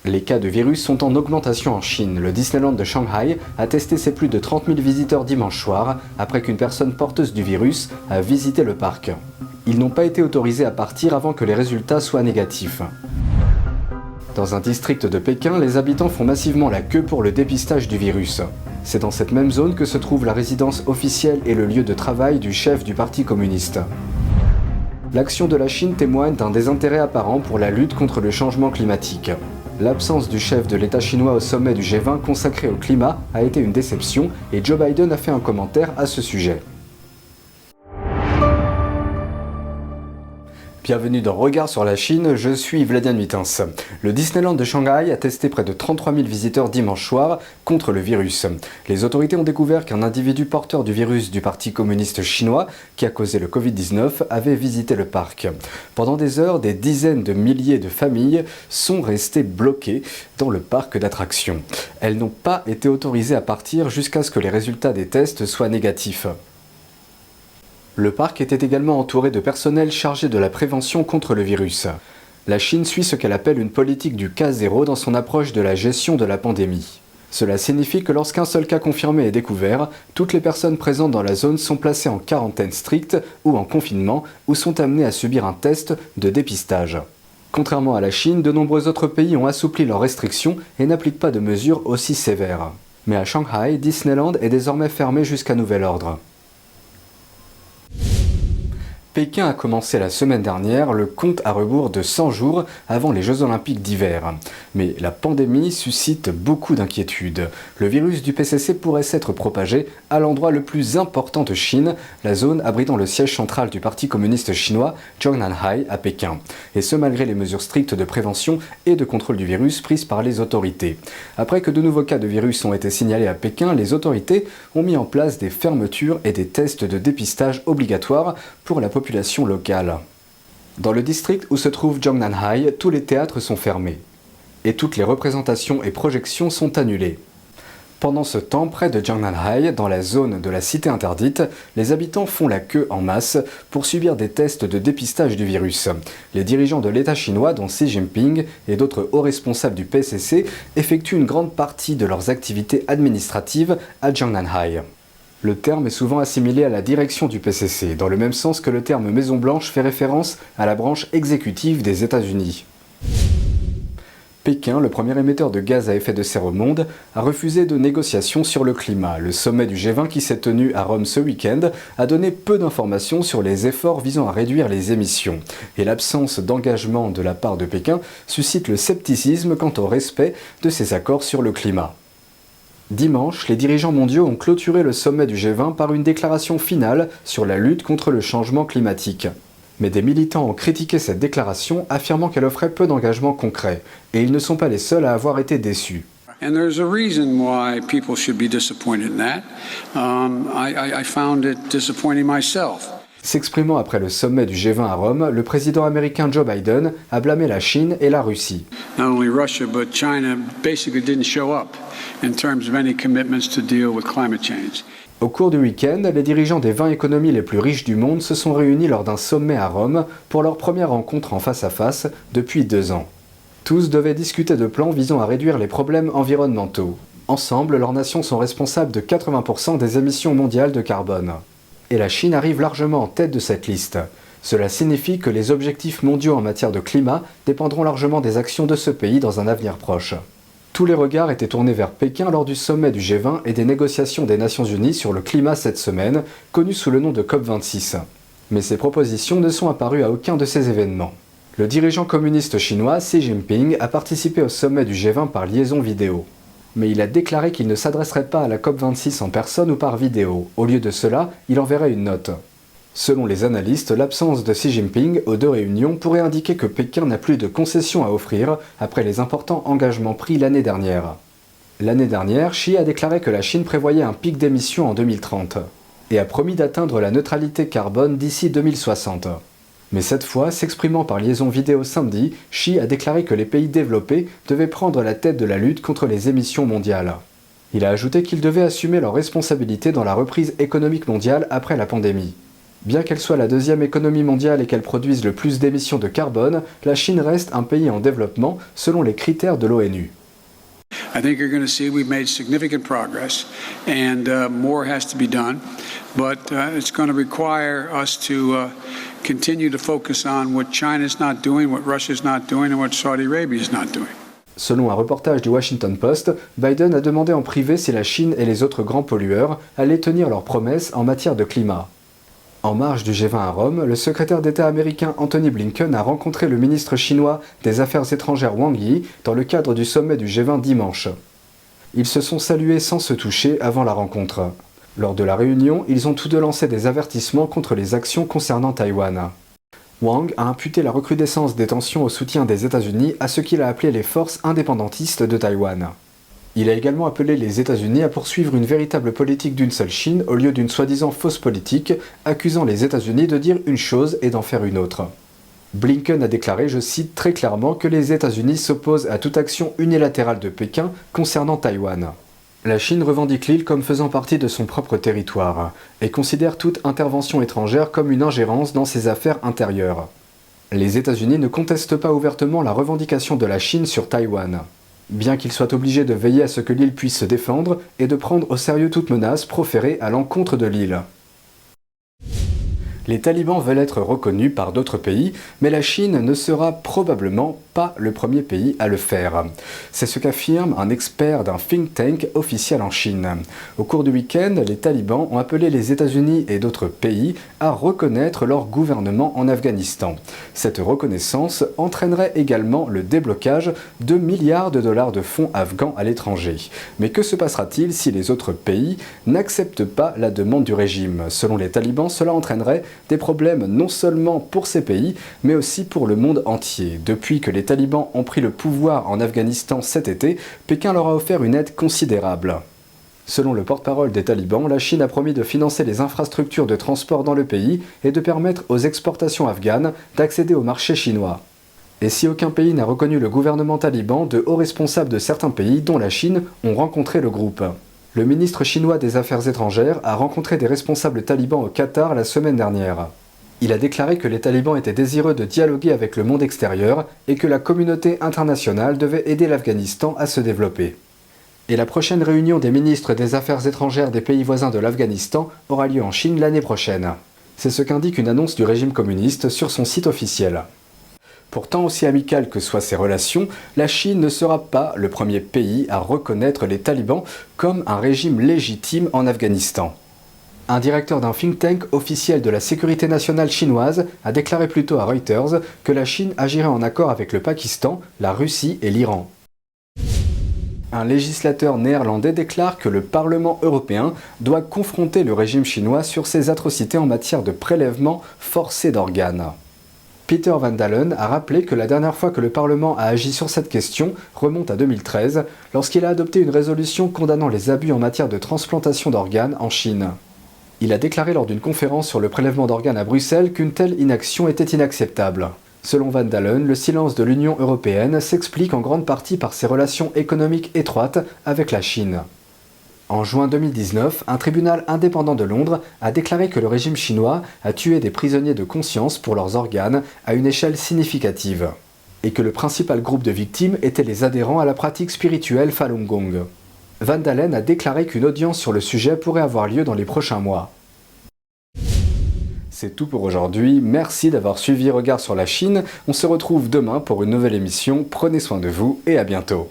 Les cas de virus sont en augmentation en Chine. Le Disneyland de Shanghai a testé ses plus de 30 000 visiteurs dimanche soir, après qu'une personne porteuse du virus a visité le parc. Ils n'ont pas été autorisés à partir avant que les résultats soient négatifs. Dans un district de Pékin, les habitants font massivement la queue pour le dépistage du virus. C'est dans cette même zone que se trouve la résidence officielle et le lieu de travail du chef du Parti communiste. L'action de la Chine témoigne d'un désintérêt apparent pour la lutte contre le changement climatique. L'absence du chef de l'État chinois au sommet du G20 consacré au climat a été une déception et Joe Biden a fait un commentaire à ce sujet. Bienvenue dans Regard sur la Chine, je suis Vladian Mitens. Le Disneyland de Shanghai a testé près de 33 000 visiteurs dimanche soir contre le virus. Les autorités ont découvert qu'un individu porteur du virus du Parti communiste chinois, qui a causé le Covid-19, avait visité le parc. Pendant des heures, des dizaines de milliers de familles sont restées bloquées dans le parc d'attractions. Elles n'ont pas été autorisées à partir jusqu'à ce que les résultats des tests soient négatifs. Le parc était également entouré de personnel chargé de la prévention contre le virus. La Chine suit ce qu'elle appelle une politique du cas zéro dans son approche de la gestion de la pandémie. Cela signifie que lorsqu'un seul cas confirmé est découvert, toutes les personnes présentes dans la zone sont placées en quarantaine stricte ou en confinement ou sont amenées à subir un test de dépistage. Contrairement à la Chine, de nombreux autres pays ont assoupli leurs restrictions et n'appliquent pas de mesures aussi sévères. Mais à Shanghai, Disneyland est désormais fermé jusqu'à nouvel ordre. Pékin a commencé la semaine dernière le compte à rebours de 100 jours avant les Jeux Olympiques d'hiver. Mais la pandémie suscite beaucoup d'inquiétudes. Le virus du PCC pourrait s'être propagé à l'endroit le plus important de Chine, la zone abritant le siège central du Parti communiste chinois, Zhongnanhai, à Pékin. Et ce malgré les mesures strictes de prévention et de contrôle du virus prises par les autorités. Après que de nouveaux cas de virus ont été signalés à Pékin, les autorités ont mis en place des fermetures et des tests de dépistage obligatoires pour la population locale. Dans le district où se trouve Zhongnanhai, tous les théâtres sont fermés. Et toutes les représentations et projections sont annulées. Pendant ce temps, près de Zhongnanhai, dans la zone de la cité interdite, les habitants font la queue en masse pour subir des tests de dépistage du virus. Les dirigeants de l'État chinois, dont Xi Jinping et d'autres hauts responsables du PCC, effectuent une grande partie de leurs activités administratives à Zhongnanhai. Le terme est souvent assimilé à la direction du PCC, dans le même sens que le terme Maison-Blanche fait référence à la branche exécutive des États-Unis. Pékin, le premier émetteur de gaz à effet de serre au monde, a refusé de négociations sur le climat. Le sommet du G20 qui s'est tenu à Rome ce week-end a donné peu d'informations sur les efforts visant à réduire les émissions. Et l'absence d'engagement de la part de Pékin suscite le scepticisme quant au respect de ces accords sur le climat. Dimanche, les dirigeants mondiaux ont clôturé le sommet du G20 par une déclaration finale sur la lutte contre le changement climatique. Mais des militants ont critiqué cette déclaration, affirmant qu'elle offrait peu d'engagements concrets. Et ils ne sont pas les seuls à avoir été déçus. And there's a reason why people should be disappointed in that. I found it disappointing myself. S'exprimant après le sommet du G20 à Rome, le président américain Joe Biden a blâmé la Chine et la Russie. Not only Russia, but China basically didn't show up in terms of any commitments to deal with climate change. Au cours du week-end, les dirigeants des 20 économies les plus riches du monde se sont réunis lors d'un sommet à Rome pour leur première rencontre en face à face depuis 2 ans. Tous devaient discuter de plans visant à réduire les problèmes environnementaux. Ensemble, leurs nations sont responsables de 80% des émissions mondiales de carbone. Et la Chine arrive largement en tête de cette liste. Cela signifie que les objectifs mondiaux en matière de climat dépendront largement des actions de ce pays dans un avenir proche. Tous les regards étaient tournés vers Pékin lors du sommet du G20 et des négociations des Nations Unies sur le climat cette semaine, connu sous le nom de COP26. Mais ces propositions ne sont apparues à aucun de ces événements. Le dirigeant communiste chinois Xi Jinping a participé au sommet du G20 par liaison vidéo. Mais il a déclaré qu'il ne s'adresserait pas à la COP26 en personne ou par vidéo. Au lieu de cela, il enverrait une note. Selon les analystes, l'absence de Xi Jinping aux 2 réunions pourrait indiquer que Pékin n'a plus de concessions à offrir après les importants engagements pris l'année dernière. L'année dernière, Xi a déclaré que la Chine prévoyait un pic d'émissions en 2030 et a promis d'atteindre la neutralité carbone d'ici 2060. Mais cette fois, s'exprimant par liaison vidéo samedi, Xi a déclaré que les pays développés devaient prendre la tête de la lutte contre les émissions mondiales. Il a ajouté qu'ils devaient assumer leurs responsabilités dans la reprise économique mondiale après la pandémie. Bien qu'elle soit la deuxième économie mondiale et qu'elle produise le plus d'émissions de carbone, la Chine reste un pays en développement selon les critères de l'ONU. I think you're going to see we've made significant progress, and more has to be done. But it's going to require us to continue to focus on what China's not doing, what Russia's not doing, and what Saudi Arabia is not doing. Selon un reportage du Washington Post, Biden a demandé en privé si la Chine et les autres grands pollueurs allaient tenir leurs promesses en matière de climat. En marge du G20 à Rome, le secrétaire d'État américain Anthony Blinken a rencontré le ministre chinois des Affaires étrangères Wang Yi dans le cadre du sommet du G20 dimanche. Ils se sont salués sans se toucher avant la rencontre. Lors de la réunion, ils ont tous deux lancé des avertissements contre les actions concernant Taïwan. Wang a imputé la recrudescence des tensions au soutien des États-Unis à ce qu'il a appelé les forces indépendantistes de Taïwan. Il a également appelé les États-Unis à poursuivre une véritable politique d'une seule Chine au lieu d'une soi-disant fausse politique, accusant les États-Unis de dire une chose et d'en faire une autre. Blinken a déclaré, je cite très clairement, que les États-Unis s'opposent à toute action unilatérale de Pékin concernant Taïwan. La Chine revendique l'île comme faisant partie de son propre territoire et considère toute intervention étrangère comme une ingérence dans ses affaires intérieures. Les États-Unis ne contestent pas ouvertement la revendication de la Chine sur Taïwan, bien qu'ils soient obligés de veiller à ce que l'île puisse se défendre et de prendre au sérieux toute menace proférée à l'encontre de l'île. Les talibans veulent être reconnus par d'autres pays, mais la Chine ne sera probablement pas le premier pays à le faire. C'est ce qu'affirme un expert d'un think tank officiel en Chine. Au cours du week-end, les talibans ont appelé les États-Unis et d'autres pays à reconnaître leur gouvernement en Afghanistan. Cette reconnaissance entraînerait également le déblocage de milliards de dollars de fonds afghans à l'étranger. Mais que se passera-t-il si les autres pays n'acceptent pas la demande du régime ? Selon les talibans, cela entraînerait des problèmes non seulement pour ces pays, mais aussi pour le monde entier. Depuis que les talibans ont pris le pouvoir en Afghanistan cet été, Pékin leur a offert une aide considérable. Selon le porte-parole des talibans, la Chine a promis de financer les infrastructures de transport dans le pays et de permettre aux exportations afghanes d'accéder au marché chinois. Et si aucun pays n'a reconnu le gouvernement taliban, de hauts responsables de certains pays, dont la Chine, ont rencontré le groupe. Le ministre chinois des Affaires étrangères a rencontré des responsables talibans au Qatar la semaine dernière. Il a déclaré que les talibans étaient désireux de dialoguer avec le monde extérieur et que la communauté internationale devait aider l'Afghanistan à se développer. Et la prochaine réunion des ministres des Affaires étrangères des pays voisins de l'Afghanistan aura lieu en Chine l'année prochaine. C'est ce qu'indique une annonce du régime communiste sur son site officiel. Pourtant, aussi amicales que soient ces relations, la Chine ne sera pas le premier pays à reconnaître les talibans comme un régime légitime en Afghanistan. Un directeur d'un think tank officiel de la sécurité nationale chinoise a déclaré plus tôt à Reuters que la Chine agirait en accord avec le Pakistan, la Russie et l'Iran. Un législateur néerlandais déclare que le Parlement européen doit confronter le régime chinois sur ses atrocités en matière de prélèvement forcé d'organes. Peter Van Dalen a rappelé que la dernière fois que le Parlement a agi sur cette question remonte à 2013, lorsqu'il a adopté une résolution condamnant les abus en matière de transplantation d'organes en Chine. Il a déclaré lors d'une conférence sur le prélèvement d'organes à Bruxelles qu'une telle inaction était inacceptable. Selon Van Dalen, le silence de l'Union européenne s'explique en grande partie par ses relations économiques étroites avec la Chine. En juin 2019, un tribunal indépendant de Londres a déclaré que le régime chinois a tué des prisonniers de conscience pour leurs organes à une échelle significative, et que le principal groupe de victimes étaient les adhérents à la pratique spirituelle Falun Gong. Van Dalen a déclaré qu'une audience sur le sujet pourrait avoir lieu dans les prochains mois. C'est tout pour aujourd'hui, merci d'avoir suivi Regard sur la Chine, on se retrouve demain pour une nouvelle émission, prenez soin de vous et à bientôt.